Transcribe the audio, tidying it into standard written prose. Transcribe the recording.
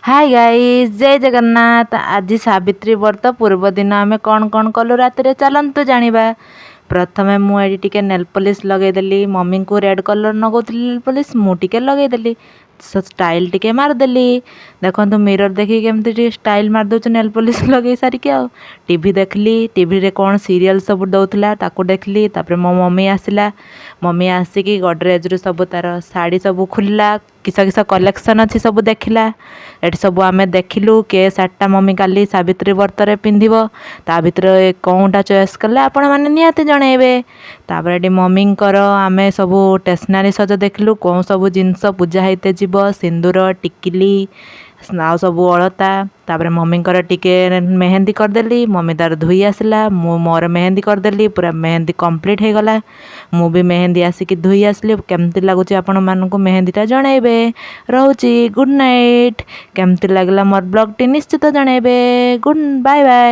Hi guys जय जगन्नाथ। आज सावित्री व्रत पूर्व दिन आम कौन कौन कलु रात चलतु जानिबा। प्रथमे मुझे टिके नेल पॉलिश लगेदेली। मम्मी को रेड कलर नगौली नेल पॉलिश मुझे लगेदेली। स्टाइल टिके मारदेली। देखो मिरर देखी केमती स्टाइल मारदे नेल पॉलिश लगे सारिकी आ टीवी देखली। टीवी रे कौन सीरियल सब दौला ताकू देखली। तापर मो मम्मी आसला। मम्मी आसिकी गडरेज रु सब तार शाड़ी सब खोलला। किस किस कलेक्शन अच्छी सब देखला। ये सब आम देखिलु के शार्टा मम्मी काली सावित्री व्रत पिंधिब ता भितर कौनटा चॉइस कले आपण मैंने निहाती जनइबे। तापर ये मम्मी आम सब स्टेशनरी सज देखिलु कौन सब जिनस पूजा होते जीव सिंदूर टिकिली आ सब अलता। तापर मम्मी टिके मेहंदी करदेली। मम्मी तार धोई आसला मोर मेहंदी करदेली पूरा मेहंदी कंप्लीट हो गला। मु भी मेहंदी आसिक धोई आसली। केमती लगुच आपण मानक मेहंदीटा जनइबे। रोची गुड नाइट। केमती लगला मोर ब्लॉग टी निश्चित जनइबे। Good bye bye.